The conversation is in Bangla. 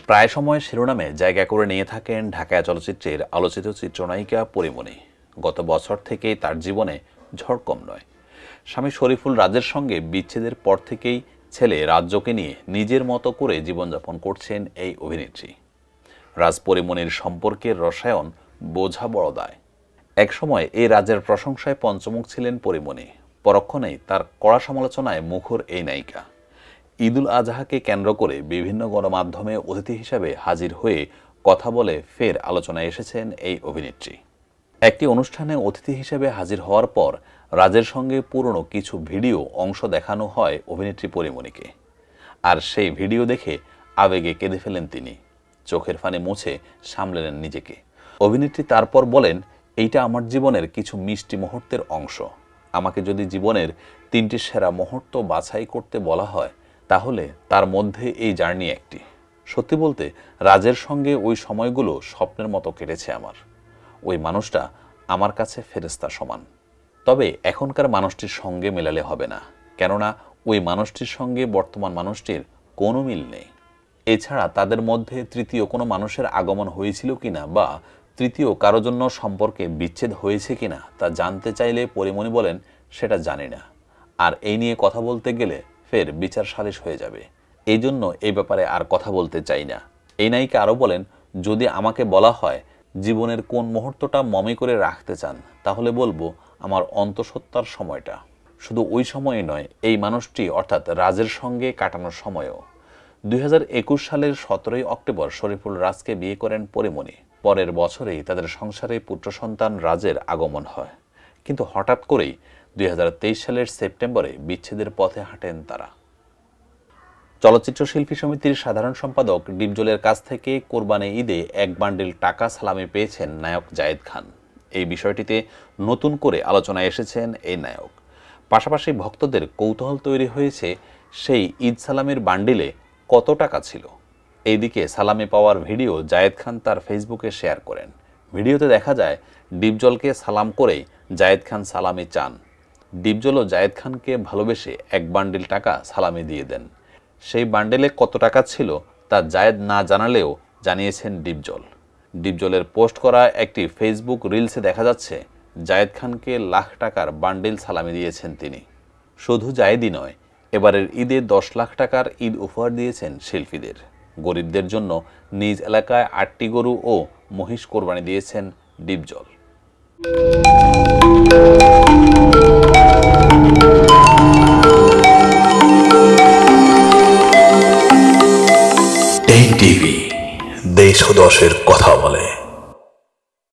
প্রায় সময় শিরোনামে জায়গা করে নিয়ে থাকেন ঢাকা চলচ্চিত্রের আলোচিত চিত্রনায়িকা পরীমনি। গত বছর থেকেই তার জীবনে ঝড় কম নয়। স্বামী শরীফুল রাজের সঙ্গে বিচ্ছেদের পর থেকেই ছেলে রাজ্যকে নিয়ে নিজের মতো করে জীবনযাপন করছেন এই অভিনেত্রী। রাজ পরীমনির সম্পর্কের রসায়ন বোঝা বড় দায়। একসময় এই রাজের প্রশংসায় পঞ্চমুখ ছিলেন পরীমনি, পরক্ষণেই তার কড়া সমালোচনায় মুখর এই নায়িকা। ঈদুল আজহাকে কেন্দ্র করে বিভিন্ন গণমাধ্যমে অতিথি হিসাবে হাজির হয়ে কথা বলে ফের আলোচনায় এসেছেন এই অভিনেত্রী। একটি অনুষ্ঠানে অতিথি হিসেবে হাজির হওয়ার পর রাজের সঙ্গে পুরনো কিছু ভিডিও অংশ দেখানো হয় অভিনেত্রী পরীমনিকে। আর সেই ভিডিও দেখে আবেগে কেঁদে ফেলেন তিনি। চোখের ফানি মুছে সামলেন নিজেকে। অভিনেত্রী তারপর বলেন, এইটা আমার জীবনের কিছু মিষ্টি মুহূর্তের অংশ। আমাকে যদি জীবনের 3টি সেরা মুহূর্ত বাছাই করতে বলা হয় তাহলে তার মধ্যে এই জার্নি একটি। সত্যি বলতে রাজের সঙ্গে ওই সময়গুলো স্বপ্নের মতো কেটেছে আমার। ওই মানুষটা আমার কাছে ফেরেশতা সমান। তবে এখনকার মানুষটির সঙ্গে মেলালে হবে না, কেননা ওই মানুষটির সঙ্গে বর্তমান মানুষটির কোনো মিল নেই। এছাড়া তাদের মধ্যে তৃতীয় কোনো মানুষের আগমন হয়েছিল কিনা বা তৃতীয় কারো জন্য সম্পর্কে বিচ্ছেদ হয়েছে কিনা তা জানতে চাইলে পরীমনি বলেন, সেটা জানি না। আর এই নিয়ে কথা বলতে গেলে ফের বিচার সালিশ হয়ে যাবে। এই জন্য এই ব্যাপারে আর কথা বলতে চাই না। এই নায়িকা আরও বলেন, যদি আমাকে বলা হয় জীবনের কোন মুহূর্তটা মনে করে রাখতে চান তাহলে বলবো আমার অন্তঃসত্ত্বার সময়টা। শুধু ওই সময়ে নয়, এই মানুষটি অর্থাৎ রাজের সঙ্গে কাটানোর সময়ও। 2021 সালের 17 অক্টোবর শরীফুল রাজকে বিয়ে করেন পরীমনি। পরের বছরেই তাদের সংসারে পুত্র সন্তান রাজের আগমন হয়। কিন্তু হঠাৎ করেই 2023 সালের সেপ্টেম্বরে বিচ্ছেদের পথে হাঁটেন তারা। চলচ্চিত্র শিল্পী সমিতির সাধারণ সম্পাদক ডিপজলের কাছ থেকে কোরবানি ঈদে 1 বান্ডিল টাকা সালামি পেয়েছেন নায়ক জায়েদ খান। এই বিষয়টিতে নতুন করে আলোচনায় এসেছেন এই নায়ক। পাশাপাশি ভক্তদের কৌতূহল তৈরি হয়েছে সেই ঈদ সালামির বান্ডিলে কত টাকা ছিল। এইদিকে সালামি পাওয়ার ভিডিও জায়েদ খান তার ফেসবুকে শেয়ার করেন। ভিডিওতে দেখা যায় ডিপজলকে সালাম করেই জায়েদ খান সালামি চান। ডিপজলও জায়েদ খানকে ভালোবেসে 1 বান্ডিল টাকা সালামি দিয়ে দেন। সেই বান্ডেলে কত টাকা ছিল তা জায়েদ না জানালেও জানিয়েছেন ডিপজল। ডিপজলের পোস্ট করা একটি ফেসবুক রিলসে দেখা যাচ্ছে জায়েদ খানকে লাখ টাকার বান্ডিল সালামি দিয়েছেন তিনি। শুধু জায়েদই নয়, এবারের ঈদে 10 লাখ টাকার ঈদ উপহার দিয়েছেন শিল্পীদের। গরিবদের জন্য নিজ এলাকায় 8টি গরু ও মহিষ কোরবানি দিয়েছেন ডিপজল। টিভি দেশ ও দশের কথা বলে।